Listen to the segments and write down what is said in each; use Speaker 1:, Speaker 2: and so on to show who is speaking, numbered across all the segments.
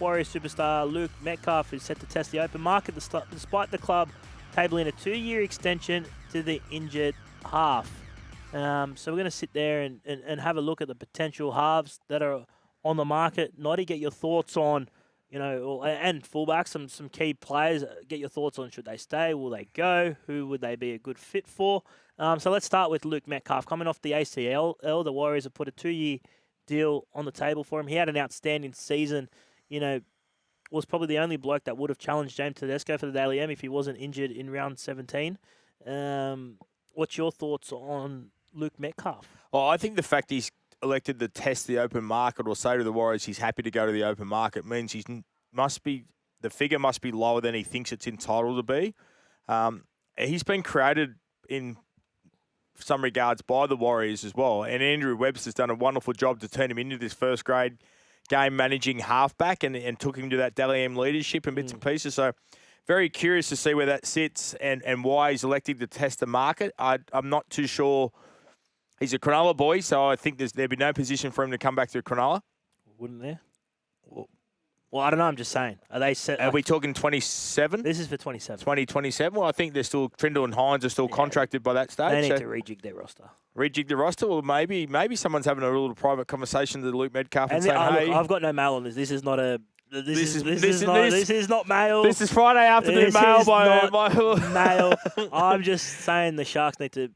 Speaker 1: Warriors superstar Luke Metcalf is set to test the open market despite the club tabling a 2-year extension to the injured half. So we're going to sit there and have a look at the potential halves that are on the market. Noddy, get your thoughts on, and fullbacks, some key players. Get your thoughts on, should they stay? Will they go? Who would they be a good fit for? So let's start with Luke Metcalf. Coming off the ACL, the Warriors have put a 2-year deal on the table for him. He had an outstanding season. Was probably the only bloke that would have challenged James Tedesco for the Daily M if he wasn't injured in round 17. What's your thoughts on Luke Metcalf?
Speaker 2: Well, I think the fact he's elected to test the open market or say to the Warriors he's happy to go to the open market means the figure must be lower than he thinks it's entitled to be. He's been created in some regards by the Warriors as well, and Andrew Webster's done a wonderful job to turn him into this first grade game managing halfback and took him to that Daly M leadership and bits and pieces. So very curious to see where that sits and why he's elected to test the market. I'm not too sure. He's a Cronulla boy, so I think there'd be no position for him to come back to Cronulla.
Speaker 1: Wouldn't there? Well, I don't know. I'm just saying. Are they set?
Speaker 2: Are we talking 27?
Speaker 1: This is for 27.
Speaker 2: 2027? Well, I think they're still, Trindle and Hines are still contracted by that stage.
Speaker 1: They need to rejig their roster.
Speaker 2: Rejig the roster? Well, maybe someone's having a little private conversation to Luke Metcalf and saying, hey.
Speaker 1: Look, I've got no mail on this. This is not a... This is not mail.
Speaker 2: This is Friday afternoon mail by
Speaker 1: mail. I'm just saying the Sharks need to...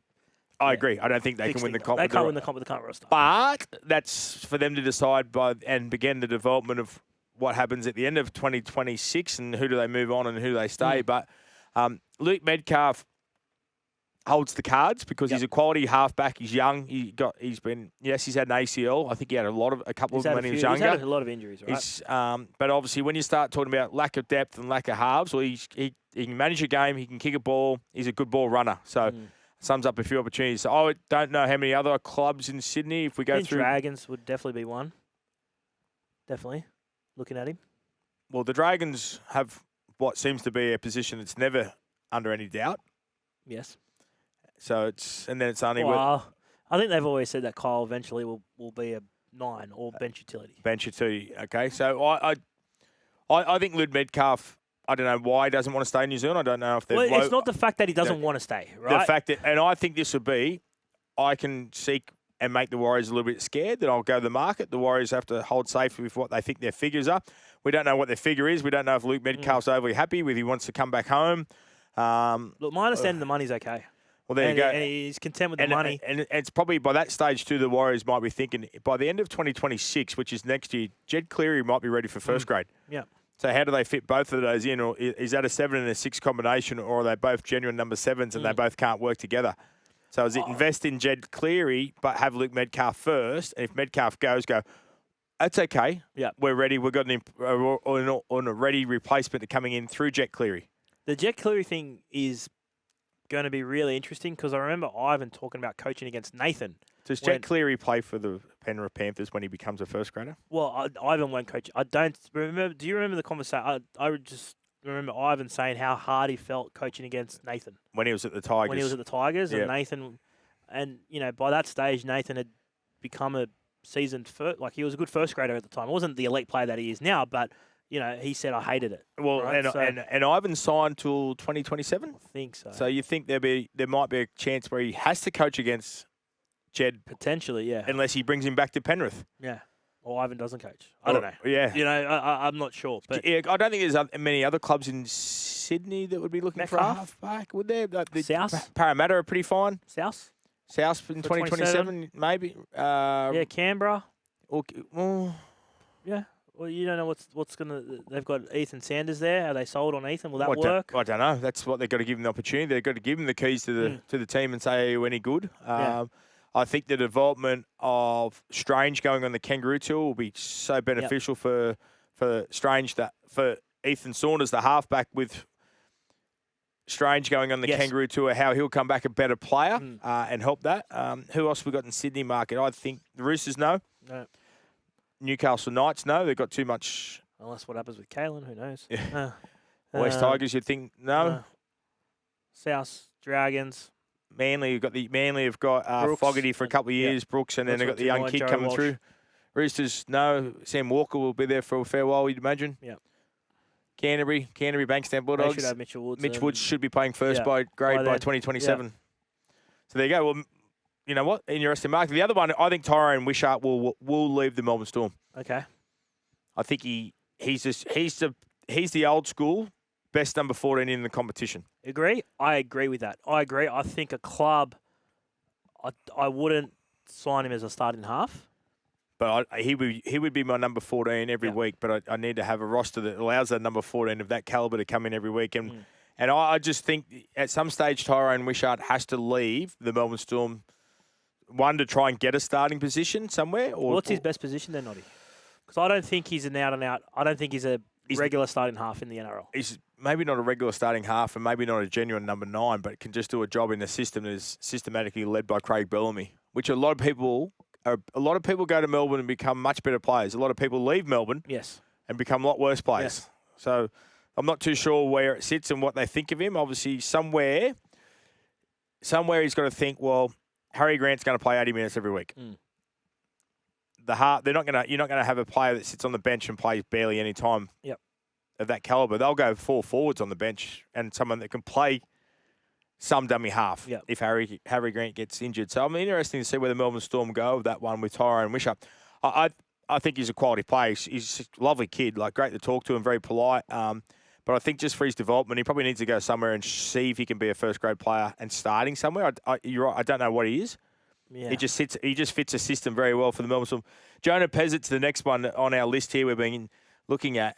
Speaker 2: I agree. I don't think they can win the comp.
Speaker 1: They can't win the comp with the current roster.
Speaker 2: But that's for them to decide and begin the development of what happens at the end of 2026 and who do they move on and who do they stay. But Luke Metcalf holds the cards because he's a quality halfback. He's young. He's had an ACL. I think he had a couple of them when he was younger.
Speaker 1: He's had a lot of injuries, right?
Speaker 2: But obviously when you start talking about lack of depth and lack of halves, well, he can manage a game. He can kick a ball. He's a good ball runner. So sums up a few opportunities. So I don't know how many other clubs in Sydney, if we go through...
Speaker 1: Dragons would definitely be one. Definitely. Looking at him.
Speaker 2: Well, the Dragons have what seems to be a position that's never under any doubt.
Speaker 1: Yes.
Speaker 2: So then it's only...
Speaker 1: Well, I think they've always said that Kyle eventually will be a 9 or bench utility.
Speaker 2: Bench utility, okay. So I think Luke Metcalf... I don't know why he doesn't want to stay in New Zealand. I don't know if they're...
Speaker 1: Well, it's not the fact that he doesn't want to stay, right?
Speaker 2: The fact that... And I think this would be... I can seek and make the Warriors a little bit scared that I'll go to the market. The Warriors have to hold safe with what they think their figures are. We don't know what their figure is. We don't know if Luke Metcalf's overly happy with he wants to come back home.
Speaker 1: Look, my understanding the money's okay.
Speaker 2: Well, there you go.
Speaker 1: And he's content with the money.
Speaker 2: And it's probably by that stage, too, the Warriors might be thinking, by the end of 2026, which is next year, Jed Cleary might be ready for first grade.
Speaker 1: Yeah.
Speaker 2: So how do they fit both of those in? Or is that a 7 and a 6 combination, or are they both genuine number 7s and they both can't work together? So is it invest in Jed Cleary but have Luke Metcalf first? And if Metcalf go, that's okay.
Speaker 1: Yeah,
Speaker 2: we're ready. We've got a ready replacement coming in through Jet Cleary.
Speaker 1: The Jet Cleary thing is going to be really interesting because I remember Ivan talking about coaching against Nathan.
Speaker 2: Does Jet Cleary play for the Penrith Panthers when he becomes a first grader?
Speaker 1: Well, Ivan won't coach. I don't remember. Do you remember the conversation? I just remember Ivan saying how hard he felt coaching against Nathan
Speaker 2: when he was at the Tigers.
Speaker 1: And Nathan, and by that stage, Nathan had become a seasoned he was a good first grader at the time. It wasn't the elite player that he is now, but he said I hated it.
Speaker 2: Well, right? and Ivan signed till 2027.
Speaker 1: I think so.
Speaker 2: So you think there might be a chance where he has to coach against Jed
Speaker 1: potentially, yeah,
Speaker 2: unless he brings him back to Penrith.
Speaker 1: Yeah. Or Ivan doesn't coach. I don't know.
Speaker 2: Yeah.
Speaker 1: I'm not sure. But
Speaker 2: I don't think there's many other clubs in Sydney that would be looking for a halfback, would there?
Speaker 1: South?
Speaker 2: Parramatta are pretty fine.
Speaker 1: South
Speaker 2: in 2027, maybe.
Speaker 1: Canberra.
Speaker 2: Yeah.
Speaker 1: Well, you don't know what's going to... They've got Ethan Sanders there. Are they sold on Ethan? Will that work?
Speaker 2: I don't know. That's what they've got to give him the opportunity. They've got to give him the keys to the team and say, are you any good? I think the development of Strange going on the Kangaroo Tour will be so beneficial for Strange, for Ethan Saunders, the halfback, with Strange going on the Kangaroo Tour, how he'll come back a better player and help that. Who else we got in Sydney market? I think the Roosters, no. Newcastle Knights, no. They've got too much.
Speaker 1: Unless what happens with Kalen, who knows?
Speaker 2: Yeah. West Tigers, you'd think, no.
Speaker 1: South Dragons.
Speaker 2: Manly have got Fogarty for a couple of years, Brooks, and then they've got the young kid coming through. Roosters, no. Sam Walker will be there for a fair while, you'd imagine.
Speaker 1: Yeah.
Speaker 2: Canterbury Bankstown Bulldogs.
Speaker 1: They should have Mitchell Woods.
Speaker 2: Mitch Woods should be playing first by 2027. Yeah. So there you go. Well, you know what? Interesting market. The other one, I think Tyrone Wishart will leave the Melbourne Storm.
Speaker 1: Okay.
Speaker 2: I think he's the old school best number 14 in the competition.
Speaker 1: Agree? I agree with that. I agree. I think a club, I wouldn't sign him as a starting half.
Speaker 2: But he would be my number 14 every week. But I need to have a roster that allows that number 14 of that calibre to come in every week. And I just think at some stage Tyrone Wishart has to leave the Melbourne Storm, one, to try and get a starting position somewhere. Or
Speaker 1: what's his best position then, Noddy? Because I don't think he's an out-and-out. I don't think he's a regular starting half in the NRL.
Speaker 2: He's maybe not a regular starting half and maybe not a genuine number 9, but can just do a job in the system that is systematically led by Craig Bellamy, which a lot of people go to Melbourne and become much better players. A lot of people leave Melbourne and become a lot worse players. Yes. So I'm not too sure where it sits and what they think of him. Obviously, somewhere he's got to think, well, Harry Grant's going to play 80 minutes every week. You're not going to have a player that sits on the bench and plays barely any time of that calibre. They'll go 4 forwards on the bench and someone that can play some dummy half if Harry Grant gets injured. So I'm interested to see where the Melbourne Storm go with that one with Tyrone Wishart. I think he's a quality player. He's a lovely kid, like great to talk to and very polite. But I think just for his development, he probably needs to go somewhere and see if he can be a first-grade player and starting somewhere. You're right, I don't know what he is. Yeah. He just fits a system very well for the Melbourne Storm. Jonah Pezzit's the next one on our list here we've been looking at.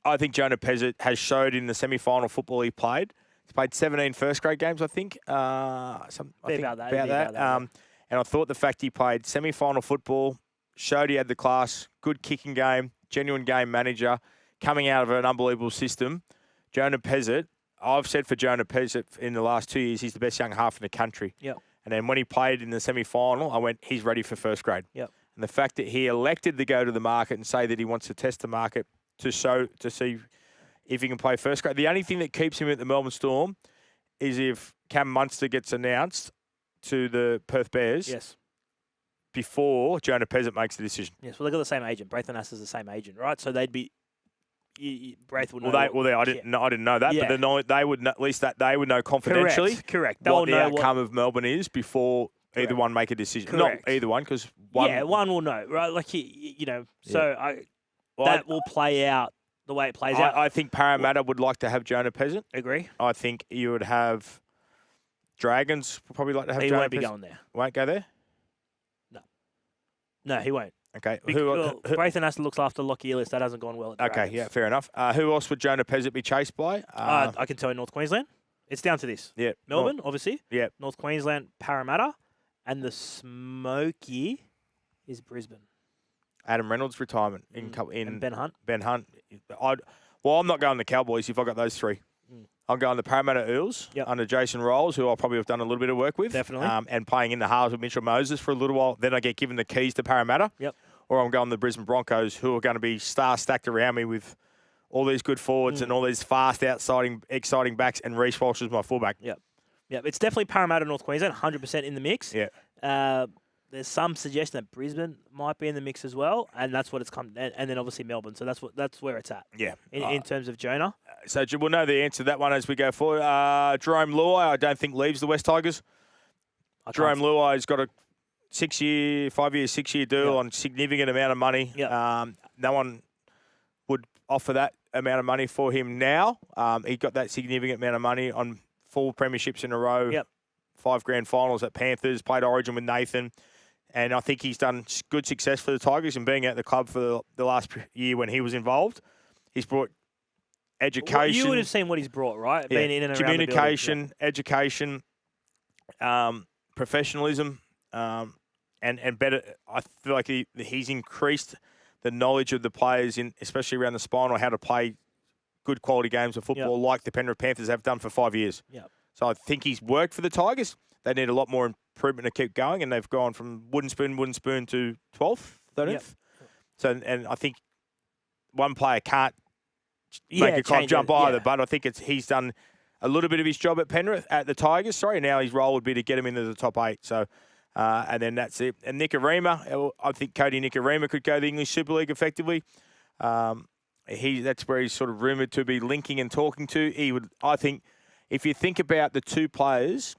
Speaker 2: I think Jonah Pezzit has showed in the semi-final football he played. He's played 17 first-grade games, I think.
Speaker 1: About that.
Speaker 2: And I thought the fact he played semi-final football, showed he had the class, good kicking game, genuine game manager, coming out of an unbelievable system. Jonah Pezzit, I've said for Jonah Pezzit in the last 2 years, he's the best young half in the country.
Speaker 1: Yep.
Speaker 2: And then when he played in the semi-final, I went, he's ready for first grade.
Speaker 1: Yep.
Speaker 2: And the fact that he elected to go to the market and say that he wants to test the market to see if he can play first grade. The only thing that keeps him at the Melbourne Storm is if Cam Munster gets announced to the Perth Bears before Jonah Pezzit makes the decision.
Speaker 1: Yes, well, they've got the same agent. Braith and Nass is the same agent, right? So they'd be... Braith would know.
Speaker 2: I didn't know that, but they would know, at least that they would know confidentially.
Speaker 1: Correct.
Speaker 2: What the outcome of Melbourne is before either one make a decision.
Speaker 1: Correct.
Speaker 2: Not either one, because one.
Speaker 1: Yeah, one will know, right? Like that will play out the way it plays out.
Speaker 2: I think Parramatta would like to have Jonah Pezzit.
Speaker 1: Agree.
Speaker 2: I think you would have Dragons would probably like to have.
Speaker 1: He
Speaker 2: Jonah
Speaker 1: won't be
Speaker 2: Pezzit.
Speaker 1: going there.
Speaker 2: Won't go there.
Speaker 1: No, he won't.
Speaker 2: Okay.
Speaker 1: Braith and Aston looks after Lockie Ellis. That hasn't gone well at Dragons.
Speaker 2: Okay, yeah, fair enough. Who else would Jonah Pezzit be chased by?
Speaker 1: I can tell you North Queensland. It's down to this.
Speaker 2: Yeah.
Speaker 1: Melbourne, obviously.
Speaker 2: Yeah.
Speaker 1: North Queensland, Parramatta. And the smoky is Brisbane.
Speaker 2: Adam Reynolds' retirement
Speaker 1: and Ben Hunt.
Speaker 2: Ben Hunt. I'm not going to Cowboys if I got those three. I'm going to Parramatta Eels under Jason Rolls, who I'll probably have done a little bit of work with.
Speaker 1: Definitely.
Speaker 2: And playing in the halves with Mitchell Moses for a little while. Then I get given the keys to Parramatta.
Speaker 1: Yep.
Speaker 2: Or I'm going to the Brisbane Broncos, who are going to be star-stacked around me with all these good forwards and all these fast, exciting backs, and Reece Walsh is my fullback.
Speaker 1: Yep. It's definitely Parramatta, North Queensland, 100% in the mix.
Speaker 2: Yeah.
Speaker 1: There's some suggestion that Brisbane might be in the mix as well, and that's what it's come. And then obviously Melbourne. So that's where it's at.
Speaker 2: Yeah.
Speaker 1: In terms of Jonah.
Speaker 2: So we'll know the answer to that one as we go forward. Jerome Luai, I don't think leaves the West Tigers. Jerome Luai's got a 5-year, 6-year deal on significant amount of money.
Speaker 1: Yep.
Speaker 2: No one would offer that amount of money for him now. He got that significant amount of money on 4 premierships in a row.
Speaker 1: Yep.
Speaker 2: 5 grand finals at Panthers, played Origin with Nathan. And I think he's done good success for the Tigers and being at the club for the last year when he was involved. He's brought education.
Speaker 1: Well, you would have seen what he's brought, right?
Speaker 2: Yeah.
Speaker 1: Being in and around
Speaker 2: communication,
Speaker 1: the building.
Speaker 2: education, professionalism, and better. I feel like he's increased the knowledge of the players, especially around the spine, or how to play good quality games of football like the Penrith Panthers have done for 5 years.
Speaker 1: Yeah.
Speaker 2: So I think he's worked for the Tigers. They need a lot more improvement to keep going, and they've gone from wooden spoon to 12th, 13th. Yep. So, and I think one player can't make a club jump either, but I think he's done a little bit of his job at the Tigers. Now his role would be to get him into the top 8. So And then that's it. And Nikorima, I think Cody Nikorima could go to the English Super League effectively. That's where he's sort of rumoured to be linking and talking to. He would, I think, if you think about the two players,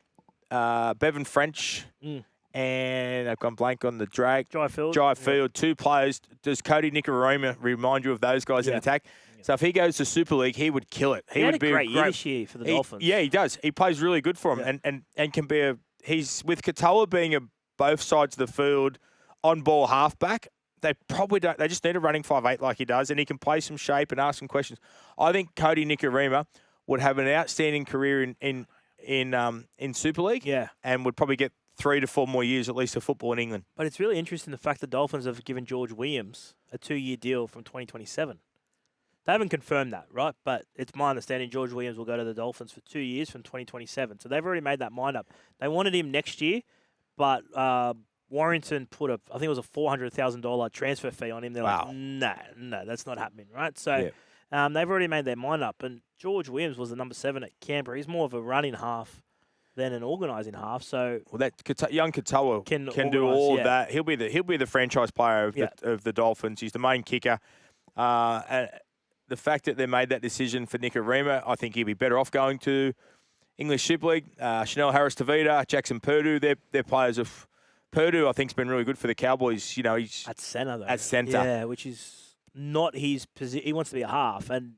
Speaker 2: Bevan French and I've gone blank on the drag.
Speaker 1: Jai Field.
Speaker 2: Two players. Does Cody Nikorima remind you of those guys in attack? So if he goes to Super League, he would kill it.
Speaker 1: He would be a great year this year for the Dolphins.
Speaker 2: Yeah, he does. He plays really good for him, and can be a. He's with Katoa being a both sides of the field on ball halfback. They probably don't. They just need a running 5'8" like he does, and he can play some shape and ask some questions. I think Cody Nikorima would have an outstanding career in Super League.
Speaker 1: Yeah,
Speaker 2: and would probably get 3 to 4 more years at least of football in England.
Speaker 1: But it's really interesting the fact the Dolphins have given George Williams a 2-year deal from 2027. They haven't confirmed that, right? But it's my understanding George Williams will go to the Dolphins for 2 years from 2027. So they've already made that mind up. They wanted him next year, but Warrington put I think it was a $400,000 transfer fee on him. They're like, no, that's not happening, right? So they've already made their mind up. And George Williams was the number 7 at Canberra. He's more of a running half than an organising half. So
Speaker 2: young Katoa can do all of that. He'll be the franchise player of the Dolphins. He's the main kicker. And the fact that they made that decision for Nikorima, I think he'd be better off going to English Super League. Chanel Harris-Tavita, Jackson Purdue, they're players of Purdue. I think has been really good for the Cowboys. You know, he's
Speaker 1: at centre though.
Speaker 2: At centre,
Speaker 1: yeah, which is not his position. He wants to be a half. And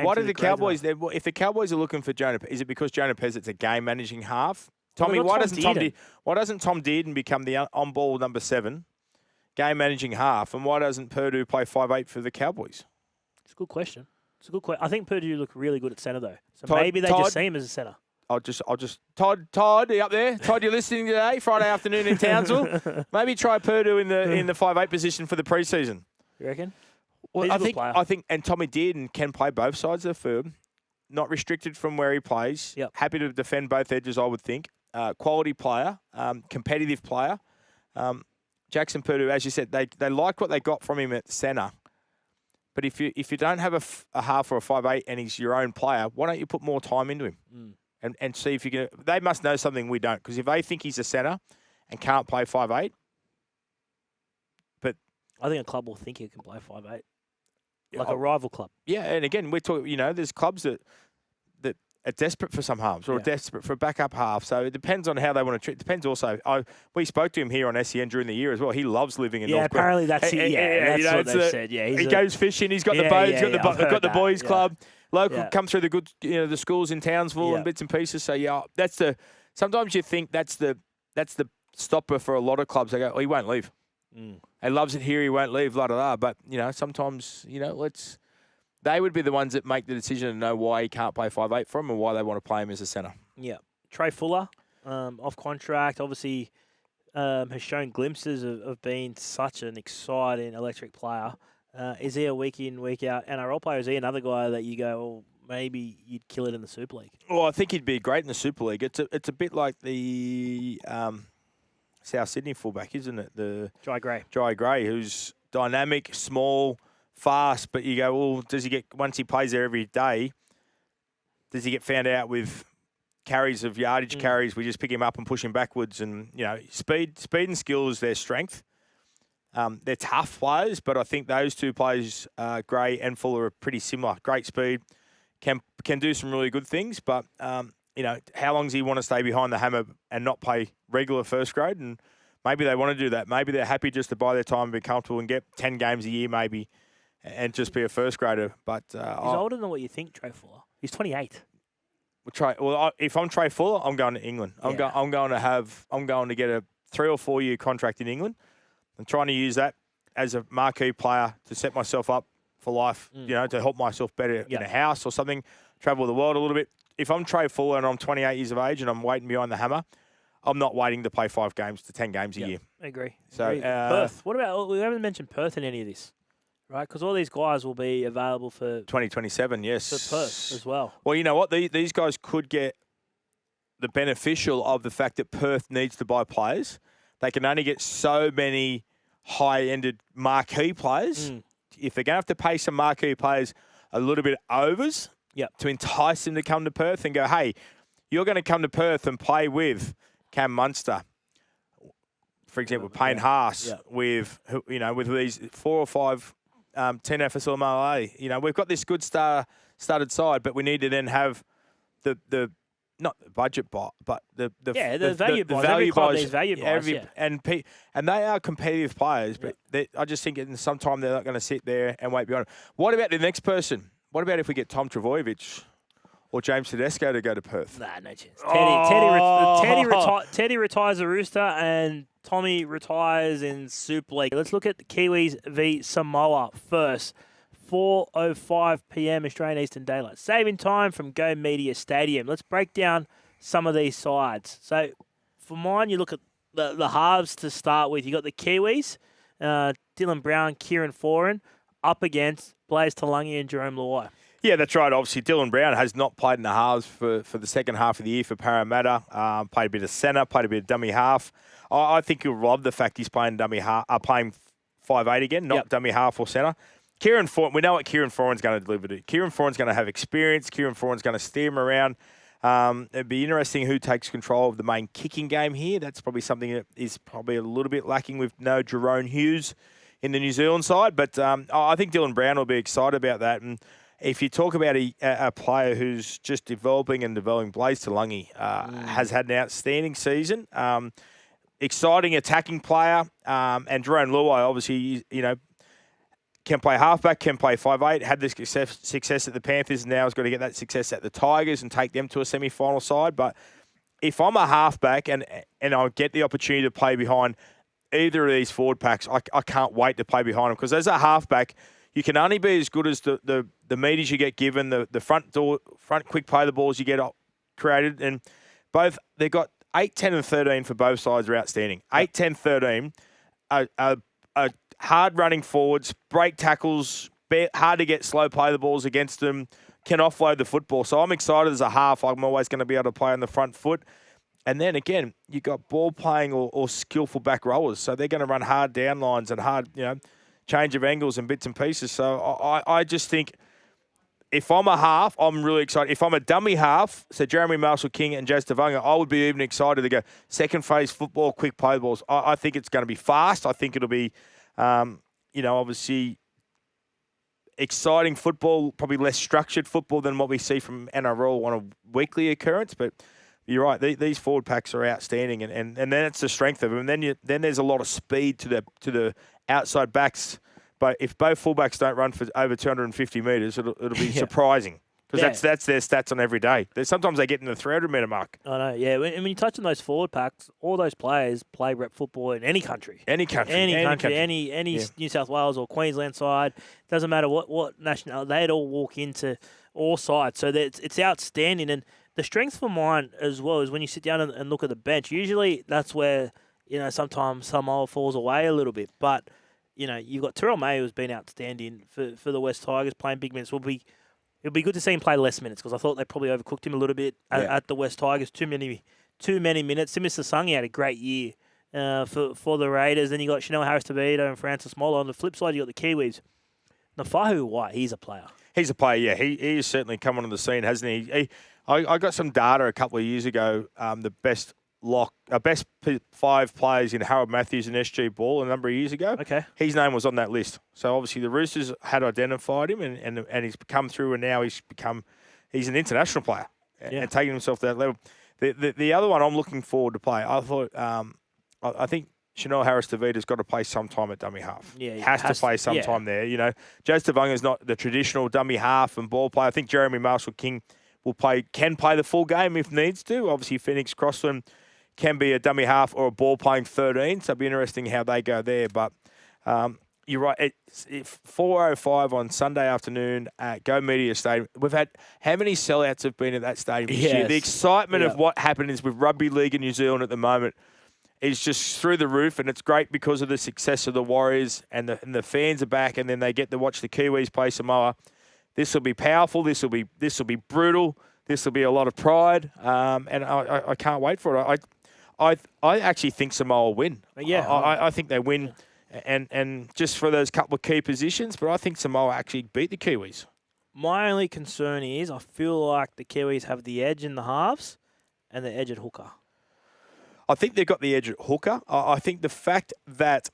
Speaker 2: why do the Cowboys? If the Cowboys are looking for Jonah, is it because Jonah Pezzet's a game managing half? Tommy, why doesn't Tom Dearden become the on ball number 7, game managing half, and why doesn't Purdue play 5'8" for the Cowboys?
Speaker 1: It's a good question. I think Purdue look really good at centre though. So maybe they just see him as a centre.
Speaker 2: I'll just Todd, are you up there? Todd, you're listening today, Friday afternoon in Townsville. Maybe try Purdue in the 5'8" position for the preseason.
Speaker 1: You reckon?
Speaker 2: Well, I think, and Tommy Dearden can play both sides of the field, not restricted from where he plays.
Speaker 1: Yep.
Speaker 2: Happy to defend both edges, I would think. Quality player, competitive player. Jackson Purdue, as you said, they liked what they got from him at centre. But if you don't have a half or a 5'8" and he's your own player, why don't you put more time into him and see if you can? They must know something we don't, because if they think he's a centre and can't play 5'8", but
Speaker 1: I think a club will think he can play 5'8", like a rival club.
Speaker 2: Yeah, and again, we're talking. There's clubs that are desperate for some halves or desperate for a backup half. So it depends on how they want to treat. It depends also. We spoke to him here on SEN during the year as well. He loves living in North.
Speaker 1: Apparently that's it. Yeah, that's what they've said. Yeah,
Speaker 2: he goes fishing. He's got the boat. He's got the boys club. Local come through the good, the schools in Townsville and bits and pieces. So that's the. Sometimes you think that's the stopper for a lot of clubs. They go, he won't leave. He loves it here. He won't leave. Blah blah blah. But sometimes they would be the ones that make the decision to know why he can't play 5'8" for him and why they want to play him as a centre. Yeah.
Speaker 1: Trey Fuller, off contract, obviously has shown glimpses of being such an exciting electric player. Is he a week in, week out NRL player? Is he another guy that you go, well, maybe you'd kill it in the Super League?
Speaker 2: Well, I think he'd be great in the Super League. It's a bit like the South Sydney fullback, isn't it? The
Speaker 1: Jai
Speaker 2: Gray, who's dynamic, small, fast, but you go, well, does he get, once he plays there every day, does he get found out with carries of yardage carries? We just pick him up and push him backwards, and speed and skill is their strength. They're tough players, but I think those two players, Gray and Fuller, are pretty similar. Great speed, can do some really good things, but how long does he want to stay behind the hammer and not play regular first grade? And maybe they want to do that. Maybe they're happy just to buy their time and be comfortable and get 10 games a year maybe and just be a first grader. But
Speaker 1: he's older than what you think, Trey Fuller. He's 28.
Speaker 2: If I'm Trey Fuller, I'm going to England. I'm going to get a 3 or 4 year contract in England. I'm trying to use that as a marquee player to set myself up for life, to help myself better in a house or something, travel the world a little bit. If I'm Trey Fuller and I'm 28 years of age and I'm waiting behind the hammer, I'm not waiting to play 5 games to 10 games a year.
Speaker 1: I agree. So Perth. What about, we haven't mentioned Perth in any of this, right? Because all these guys will be available for
Speaker 2: 2027, yes.
Speaker 1: For Perth as well.
Speaker 2: Well, you know what? These guys could get the beneficial of the fact that Perth needs to buy players. They can only get so many high-ended marquee players. If they're going to have to pay some marquee players a little bit overs to entice them to come to Perth and go, hey, you're going to come to Perth and play with Cam Munster. for example, Payne Haas with these 4 or 5 10 FSLMLA. We've got this good started side, but we need to then have the not the budget buy, but the
Speaker 1: value buys. Every club needs value buys.
Speaker 2: And they are competitive players, but I just think in some time they're not going to sit there and wait beyond. What about the next person? What about if we get Tom Travojevic or James Tedesco to go to Perth?
Speaker 1: Nah, no chance. Teddy retires a Rooster and Tommy retires in Super League. Let's look at the Kiwis v Samoa first. 4:05 p.m. Australian Eastern Daylight Saving Time from Go Media Stadium. Let's break down some of these sides. So, for mine, you look at the halves to start with. You got the Kiwis, Dylan Brown, Kieran Foran, up against Blaze Talangi and Jerome Luai.
Speaker 2: Yeah, that's right. Obviously, Dylan Brown has not played in the halves for the second half of the year for Parramatta. Played a bit of centre, played a bit of dummy half. I think you'll love the fact he's playing dummy half, playing 5'8" again, not dummy half or centre. Kieran Foran, we know what Kieran Foran's going to deliver to. Kieran Foran's going to have experience. Kieran Foran's going to steer him around. It'd be interesting who takes control of the main kicking game here. That's probably something that is probably a little bit lacking with no Jerome Hughes in the New Zealand side. But I think Dylan Brown will be excited about that. And if you talk about a player who's just developing, Blaze Talangi has had an outstanding season. Exciting attacking player. And Jerome Luai, obviously, can play halfback, can play 5'8", had this success at the Panthers, and now has got to get that success at the Tigers and take them to a semi-final side. But if I'm a halfback and I get the opportunity to play behind either of these forward packs, I can't wait to play behind them, because as a halfback, you can only be as good as the meters you get given, the front quick play the balls you get created, and both they've got 8, 10 and 13 for both sides are outstanding. 8, 10, 13 are hard running forwards, break tackles, hard to get slow play the balls against them, can offload the football. So I'm excited as a half. I'm always going to be able to play on the front foot. And then again, you've got ball playing or skillful back rowers. So they're going to run hard down lines and hard, change of angles and bits and pieces. So I just think if I'm a half, I'm really excited. If I'm a dummy half, so Jeremy Marshall-King and Jazz Tavanga, I would be even excited to go second phase football, quick play the balls. I think it's going to be fast. I think it'll be obviously exciting football, probably less structured football than what we see from NRL on a weekly occurrence. But you're right; these forward packs are outstanding, and then it's the strength of them. And then there's a lot of speed to the outside backs. But if both fullbacks don't run for over 250 metres, it'll be surprising. Because that's their stats on every day. Sometimes they get in the 300-metre mark.
Speaker 1: I know, yeah. When you touch on those forward packs, all those players play rep football in any country.
Speaker 2: Any country.
Speaker 1: Any New South Wales or Queensland side. Doesn't matter what nationality. They'd all walk into all sides. So it's outstanding. And the strength for mine as well is when you sit down and look at the bench. Usually that's where, sometimes Samoa falls away a little bit. But, you've got Terrell May, who's been outstanding for the West Tigers, playing big minutes. It'll be good to see him play less minutes, because I thought they probably overcooked him a little bit at the West Tigers. Too many minutes. Simis Sasangi had a great year for the Raiders. Then you got Chanel Harris-Tavito and Francis Moller. On the flip side, you got the Kiwis. Nafahu White, he's a player.
Speaker 2: He's a player, yeah. He has certainly come onto the scene, hasn't he? I got some data a couple of years ago. The best 5 players in Harold Matthews and SG Ball a number of years ago.
Speaker 1: Okay.
Speaker 2: His name was on that list. So obviously the Roosters had identified him and he's come through, and now he's an international player and taking himself to that level. The other one I'm looking forward to play, I thought I think Chanel Harris-Tavita's got to play sometime at dummy half.
Speaker 1: Yeah, he
Speaker 2: has to play sometime there. Jazz Tavanga's not the traditional dummy half and ball player. I think Jeremy Marshall-King can play the full game if needs to. Obviously Phoenix Crossland can be a dummy half or a ball playing 13, so it'll be interesting how they go there. But you're right, it's 4:05 on Sunday afternoon at Go Media Stadium. We've had how many sellouts have been at that stadium this year? The excitement of what happens with Rugby League in New Zealand at the moment is just through the roof, and it's great because of the success of the Warriors and the fans are back, and then they get to watch the Kiwis play Samoa. This will be powerful. This will be brutal. This will be a lot of pride, and I can't wait for it. I actually think Samoa will win.
Speaker 1: Yeah,
Speaker 2: I think they win, and just for those couple of key positions. But I think Samoa actually beat the Kiwis.
Speaker 1: My only concern is I feel like the Kiwis have the edge in the halves and the edge at hooker.
Speaker 2: I think they've got the edge at hooker. I think the fact that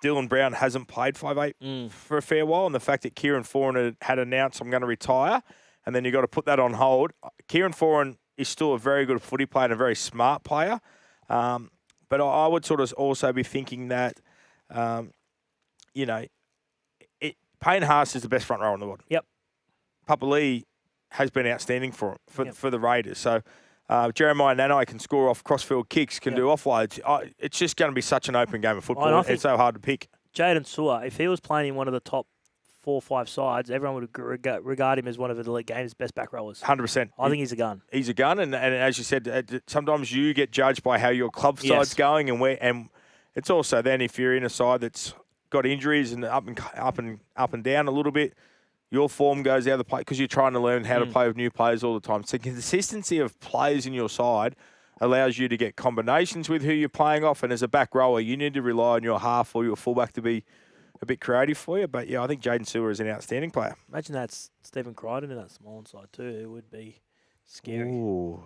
Speaker 2: Dylan Brown hasn't played 5'8" for a fair while, and the fact that Kieran Foran had announced, I'm going to retire, and then you've got to put that on hold. Kieran Foran is still a very good footy player and a very smart player. But I would sort of also be thinking that, Payne Haas is the best front rower in the world.
Speaker 1: Yep.
Speaker 2: Papali'i has been outstanding for the Raiders. So Jeremiah Nanai can score off crossfield kicks, can do offloads. It's just going to be such an open game of football. It's so hard to pick.
Speaker 1: Jaden Sewer, if he was playing in one of the top 4 or 5 sides, everyone would regard him as one of the league game's best back rowers.
Speaker 2: 100%.
Speaker 1: I think he's a gun.
Speaker 2: He's a gun, and as you said, sometimes you get judged by how your club side's going, and it's also then if you're in a side that's got injuries and up and down a little bit, your form goes out of the play because you're trying to learn how to play with new players all the time. So consistency of players in your side allows you to get combinations with who you're playing off, and as a back rower, you need to rely on your half or your fullback to be a bit creative for you. But, yeah, I think Jaden Sewer is an outstanding player.
Speaker 1: Imagine that's Stephen Crichton in that small side too. It would be scary.
Speaker 2: Ooh.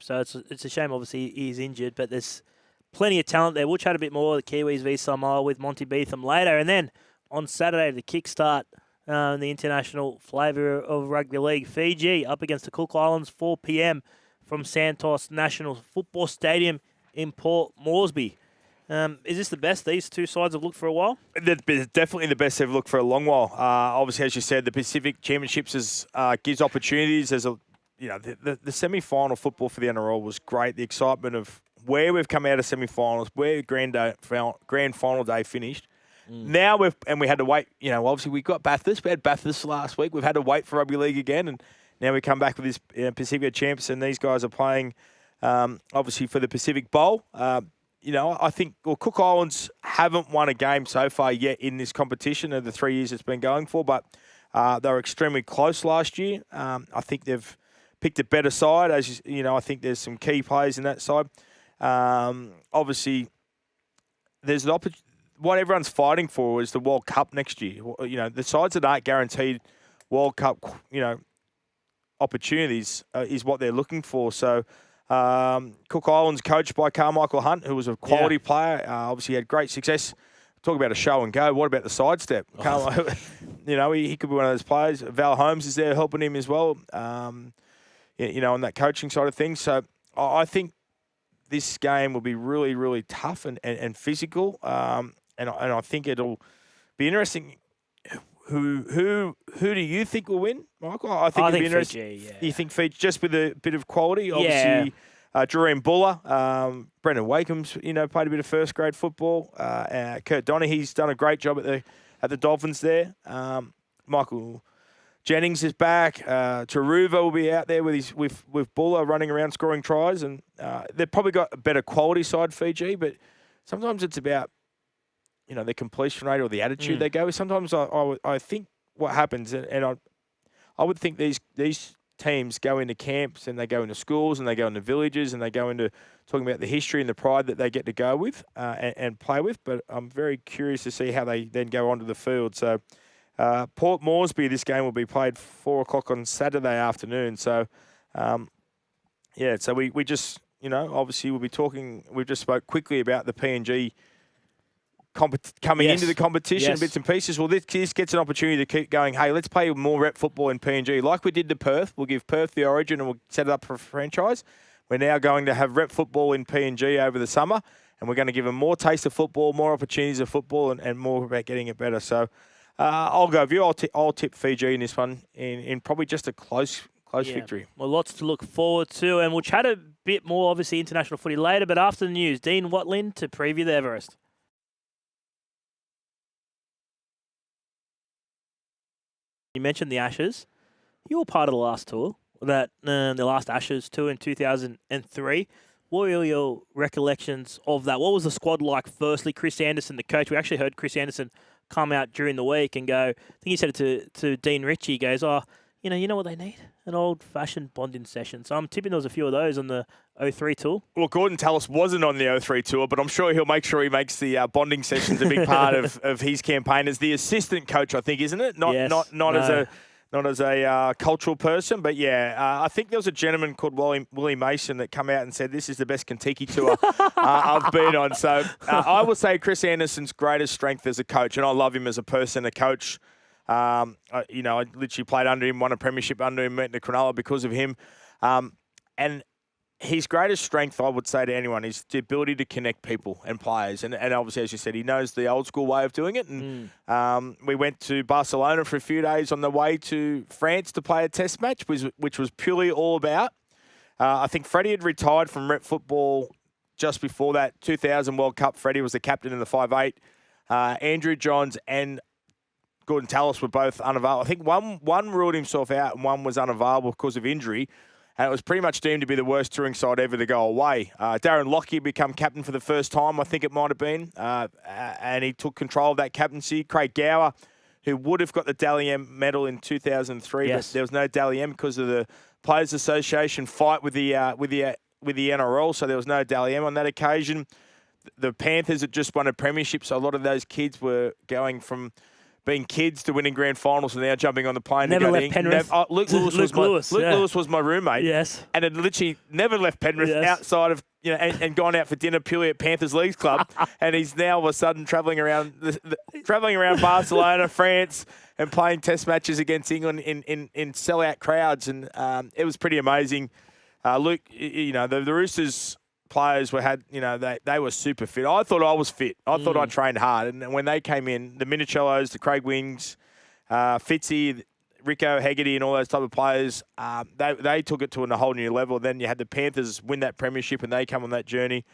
Speaker 1: So it's a shame, obviously, he's injured, but there's plenty of talent there. We'll chat a bit more, the Kiwis v Samoa with Monty Beetham later. And then on Saturday, the kickstart the international flavour of rugby league, Fiji up against the Cook Islands, 4 p.m. from Santos National Football Stadium in Port Moresby. Is this the best these two sides have looked for a while?
Speaker 2: Definitely the best they've looked for a long while. Obviously, as you said, the Pacific Championships gives opportunities. The semi-final football for the NRL was great. The excitement of where we've come out of semi-finals, where grand final day finished. Now we had to wait. Obviously we got Bathurst. We had Bathurst last week. We've had to wait for rugby league again, and now we come back with this Pacific Champs, and these guys are playing obviously for the Pacific Bowl. I think Cook Islands haven't won a game so far yet in this competition of the 3 years it's been going for, but they were extremely close last year. I think they've picked a better side. As I think there's some key players in that side. Obviously, there's an opportunity. What everyone's fighting for is the World Cup next year. The sides that aren't guaranteed World Cup, opportunities is what they're looking for. So, Cook Islands, coached by Carmichael Hunt, who was a quality player, obviously had great success. Talk about a show and go. What about the sidestep? He could be one of those players. Val Holmes is there helping him as well. On that coaching side of things. So, I think this game will be really, really tough and physical. And I think it'll be interesting. Who do you think will win, Michael? I think it'll be interesting.
Speaker 1: Fiji, yeah. You
Speaker 2: think Fiji just with a bit of quality? Obviously, Jareen Buller, Brendan Wakeham's, played a bit of first grade football. Kurt Donaghy's done a great job at the Dolphins there. Michael Jennings is back. Taruva will be out there with Buller running around scoring tries, and they've probably got a better quality side, Fiji. But sometimes it's about the completion rate or the attitude they go with. Sometimes I think what happens, and I would think these teams go into camps and they go into schools and they go into villages and they go into talking about the history and the pride that they get to go with and play with. But I'm very curious to see how they then go onto the field. So Port Moresby, this game will be played 4 o'clock on Saturday afternoon. So, so we just, obviously we'll be talking, we've just spoke quickly about the PNG coming into the competition, bits and pieces. Well, this gets an opportunity to keep going, hey, let's play more rep football in PNG. Like we did to Perth, we'll give Perth the origin and we'll set it up for a franchise. We're now going to have rep football in PNG over the summer, and we're going to give them more taste of football, more opportunities of football, and more about getting it better. So I'll go with you. I'll tip Fiji in this one in probably just a close victory.
Speaker 1: Well, lots to look forward to, and we'll chat a bit more, obviously, international footy later, but after the news, Dean Watlin to preview the Everest. You mentioned the Ashes. You were part of the last tour, the last Ashes tour in 2003. What were your recollections of that? What was the squad like? Firstly, Chris Anderson, the coach. We actually heard Chris Anderson come out during the week and go, I think he said it to Dean Ritchie. He goes, you know what they need? An old-fashioned bonding session. So I'm tipping there was a few of those on the 03 tour.
Speaker 2: Well, Gordon Tallis wasn't on the 03 tour, but I'm sure he'll make sure he makes the bonding sessions a big part of his campaign as the assistant coach, I think, isn't it? Not as cultural person. But, I think there was a gentleman called Willie Mason that come out and said this is the best Kentucky tour I've been on. So I would say Chris Anderson's greatest strength as a coach, and I love him as a person, a coach. I literally played under him, won a premiership under him, went to Cronulla because of him. And his greatest strength, I would say to anyone, is the ability to connect people and players. And obviously, as you said, he knows the old school way of doing it. And we went to Barcelona for a few days on the way to France to play a test match, which was purely all about. I think Freddie had retired from rep football just before that 2000 World Cup. Freddie was the captain in the 5'8". Andrew Johns and Gordon Tallis were both unavailable. I think one ruled himself out and one was unavailable because of injury. And it was pretty much deemed to be the worst touring side ever to go away. Darren Lockyer became captain for the first time, I think it might have been. And he took control of that captaincy. Craig Gower, who would have got the Dally M medal in 2003,
Speaker 1: Yes.
Speaker 2: but there was no Dally M because of the Players Association fight with the NRL, so there was no Dally M on that occasion. The Panthers had just won a premiership, so a lot of those kids were going from being kids to winning grand finals and now jumping on the plane.
Speaker 1: Never
Speaker 2: to go
Speaker 1: left Penrith.
Speaker 2: Luke Lewis was my roommate.
Speaker 1: Yes.
Speaker 2: And had literally never left Penrith outside of, and gone out for dinner purely at Panthers Leagues Club. And he's now all of a sudden travelling around Barcelona, France, and playing test matches against England in sellout crowds. And it was pretty amazing. Luke, the Roosters players they were super fit. I thought I was fit. I thought I trained hard. And when they came in, the Minicellos, the Craig Wings, Fitzy, Rico, Hegarty and all those type of players, they took it to a whole new level. Then you had the Panthers win that premiership and they come on that journey.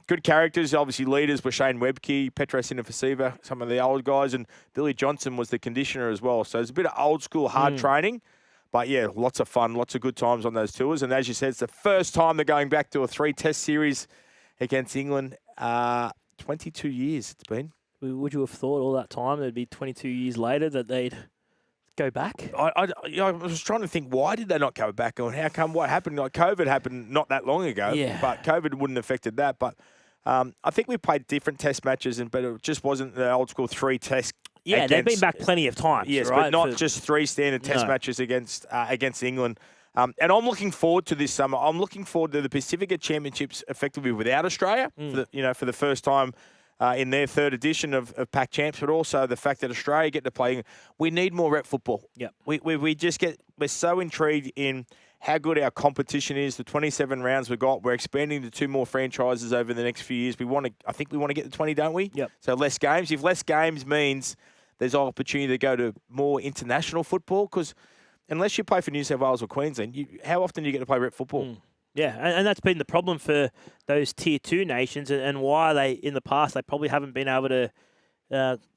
Speaker 2: Good characters, obviously leaders were Shane Webke, Petro Sinafasiva, some of the old guys, and Billy Johnson was the conditioner as well. So it's a bit of old school hard training. But, lots of fun, lots of good times on those tours. And as you said, it's the first time they're going back to a 3-test series against England. 22 years it's been.
Speaker 1: Would you have thought all that time it'd be 22 years later that they'd go back?
Speaker 2: I was trying to think, why did they not go back? And how come? What happened? Like COVID happened not that long ago.
Speaker 1: Yeah.
Speaker 2: But COVID wouldn't have affected that. But I think we played different test matches, but it just wasn't the old school 3-test.
Speaker 1: Yeah, they've been back plenty of times.
Speaker 2: Yes,
Speaker 1: right?
Speaker 2: but not just 3 standard test matches against England. And I'm looking forward to this summer. I'm looking forward to the Pacifica Championships effectively without Australia for the first time in their third edition of Pac Champs, but also the fact that Australia get to play. We need more rep football.
Speaker 1: Yep.
Speaker 2: We're so intrigued in how good our competition is, the 27 rounds we've got. We're expanding to 2 more franchises over the next few years. I think we want to get to 20, don't we?
Speaker 1: Yep.
Speaker 2: So less games. If less games means there's opportunity to go to more international football, because unless you play for New South Wales or Queensland, how often do you get to play rep football?
Speaker 1: Yeah, and that's been the problem for those Tier 2 nations and why they, in the past, they probably haven't been able to,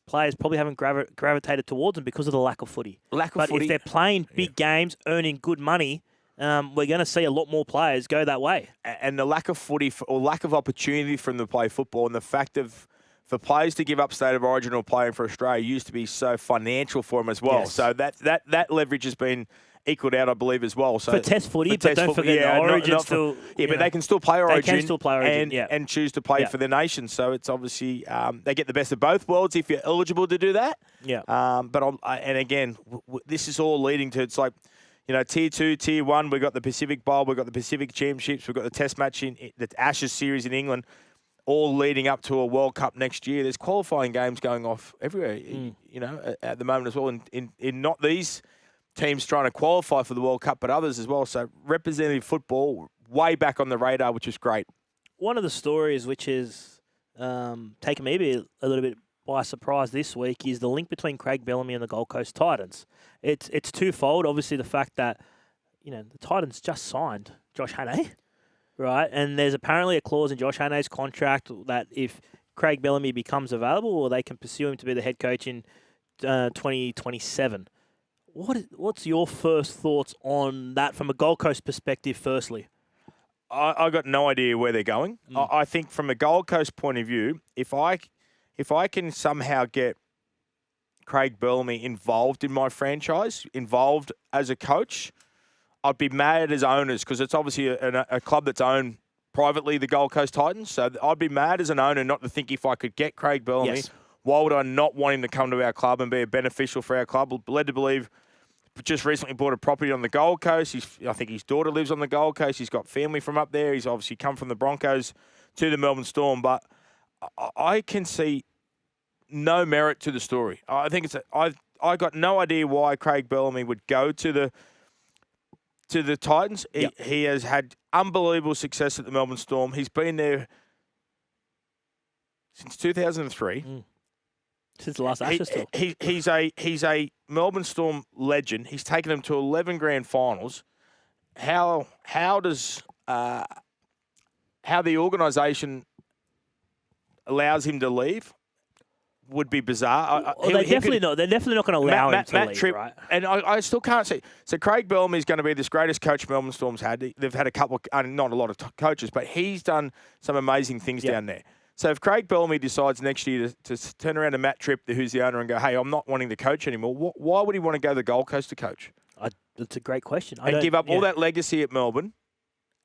Speaker 1: players probably haven't gravitated towards them because of the lack of footy. But if they're playing big games, earning good money, we're going to see a lot more players go that way.
Speaker 2: And the lack of footy or lack of opportunity for them to play football, and the fact of for players to give up state of origin or playing for Australia used to be so financial for them as well.
Speaker 1: Yes.
Speaker 2: So that leverage has been equaled out, I believe, as well. So
Speaker 1: for Test footy, but don't forget the Origin still.
Speaker 2: But they can still play Origin.
Speaker 1: They can still play Origin,
Speaker 2: and choose to play for their nation. So it's obviously they get the best of both worlds if you're eligible to do that.
Speaker 1: Yeah.
Speaker 2: And again, this is all leading to, it's like, Tier 2, Tier 1, we've got the Pacific Bowl, we've got the Pacific Championships, we've got the Test match in the Ashes series in England, all leading up to a World Cup next year. There's qualifying games going off everywhere, at the moment as well. In not these teams trying to qualify for the World Cup, but others as well. So representative football way back on the radar, which is great.
Speaker 1: One of the stories which has taken maybe a little bit by surprise this week is the link between Craig Bellamy and the Gold Coast Titans. It's twofold. Obviously, the fact that the Titans just signed Josh Hannay, right? And there's apparently a clause in Josh Hannay's contract that if Craig Bellamy becomes available, or they can pursue him to be the head coach in 2027. What's your first thoughts on that from a Gold Coast perspective? Firstly,
Speaker 2: I got no idea where they're going. I think from a Gold Coast point of view, if I can somehow get Craig Bellamy involved in my franchise, involved as a coach, I'd be mad as owners, because it's obviously a club that's owned privately, the Gold Coast Titans. So I'd be mad as an owner not to think if I could get Craig Bellamy, why would I not want him to come to our club and be a beneficial for our club? Led to believe just recently bought a property on the Gold Coast. I think his daughter lives on the Gold Coast. He's got family from up there. He's obviously come from the Broncos to the Melbourne Storm. But I can see no merit to the story. I think I got no idea why Craig Bellamy would go to the Titans.
Speaker 1: Yep.
Speaker 2: He has had unbelievable success at the Melbourne Storm. He's been there since 2003.
Speaker 1: Since the last Ashes tour.
Speaker 2: He's a Melbourne Storm legend. He's taken them to 11 grand finals. How the organisation allows him to leave would be bizarre.
Speaker 1: They're definitely not going to allow him to leave,
Speaker 2: Tripp,
Speaker 1: right?
Speaker 2: And I still can't see. So Craig Bellamy is going to be this greatest coach Melbourne Storm's had. They've had a couple, not a lot of coaches, but he's done some amazing things down there. So if Craig Bellamy decides next year to turn around to Matt Tripp, who's the owner, and go, hey, I'm not wanting to coach anymore, why would he want to go to the Gold Coast to coach?
Speaker 1: That's a great question.
Speaker 2: And give up all that legacy at Melbourne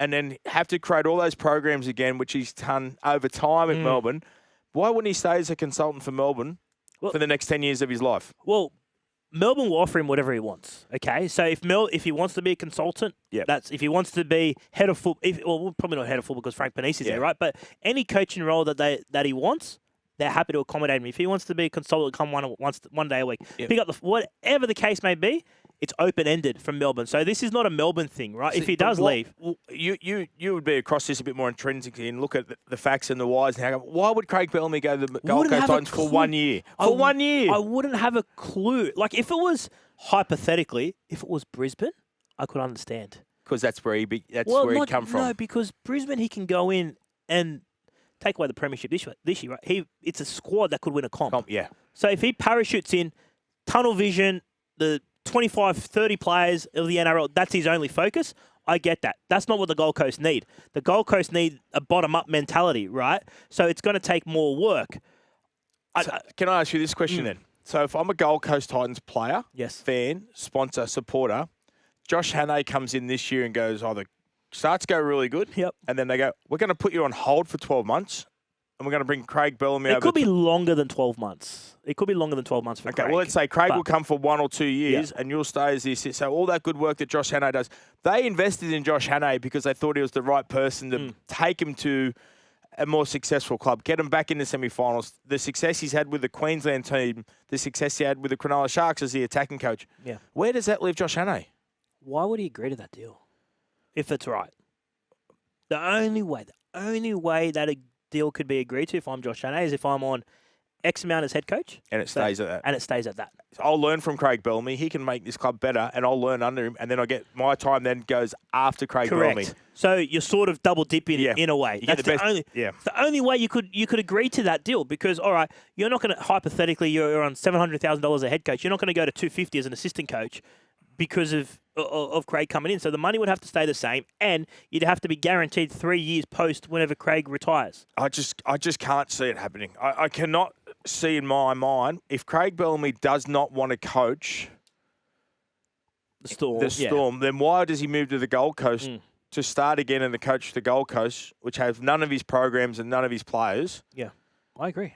Speaker 2: and then have to create all those programs again, which he's done over time at Melbourne. Why wouldn't he stay as a consultant for Melbourne for the next 10 years of his life?
Speaker 1: Well, Melbourne will offer him whatever he wants. Okay, so if he wants to be a consultant, that's if he wants to be head of football. Probably not head of football because Frank Panisi's there, right? But any coaching role that he wants, they're happy to accommodate him. If he wants to be a consultant, come one day a week, pick up whatever the case may be. It's open-ended from Melbourne. So this is not a Melbourne thing, right? If he does leave.
Speaker 2: You would be across this a bit more intrinsically and look at the facts and the whys. And why would Craig Bellamy go to the Gold Coast Titans for 1 year? For 1 year?
Speaker 1: I wouldn't have a clue. Like, if it was, hypothetically, if it was Brisbane, I could understand.
Speaker 2: Because that's where he come from.
Speaker 1: No, because Brisbane, he can go in and take away the premiership this year, right? It's a squad that could win a comp.
Speaker 2: Yeah.
Speaker 1: So if he parachutes in, tunnel vision, the 25, 30 players of the NRL, that's his only focus. I get that. That's not what the Gold Coast need. The Gold Coast need a bottom-up mentality, right? So it's going to take more work.
Speaker 2: Can I ask you this question then? So if I'm a Gold Coast Titans player, fan, sponsor, supporter, Josh Hannay comes in this year and goes, the starts go really good.
Speaker 1: Yep.
Speaker 2: And then they go, we're going to put you on hold for 12 months. And we're going to bring Craig Bellamy over.
Speaker 1: It could be longer than 12 months. It could be longer than 12 months for Craig.
Speaker 2: Okay, well, let's say Craig will come for 1 or 2 years and you'll stay as the assistant. So all that good work that Josh Hannay does, they invested in Josh Hannay because they thought he was the right person to take him to a more successful club, get him back in the semi-finals. The success he's had with the Queensland team, the success he had with the Cronulla Sharks as the attacking coach.
Speaker 1: Yeah.
Speaker 2: Where does that leave Josh Hannay?
Speaker 1: Why would he agree to that deal if it's right? The only way that a deal could be agreed to if I'm Josh Hannay is if I'm on X amount as head coach.
Speaker 2: And it stays at that.
Speaker 1: And it stays at that.
Speaker 2: So I'll learn from Craig Bellamy. He can make this club better, and I'll learn under him. And then I get my time then goes after Craig Bellamy.
Speaker 1: So you're sort of double dipping in a way. That's the only way you could agree to that deal because, all right, you're not going to, hypothetically, you're on $700,000 a head coach. You're not going to go to $250 as an assistant coach because of Craig coming in. So the money would have to stay the same, and you'd have to be guaranteed 3 years post whenever Craig retires.
Speaker 2: I just can't see it happening. I cannot see in my mind if Craig Bellamy does not want to coach the Storm, then why does he move to the Gold Coast to start again and the coach the Gold Coast, which has none of his programs and none of his players?
Speaker 1: Yeah, I agree.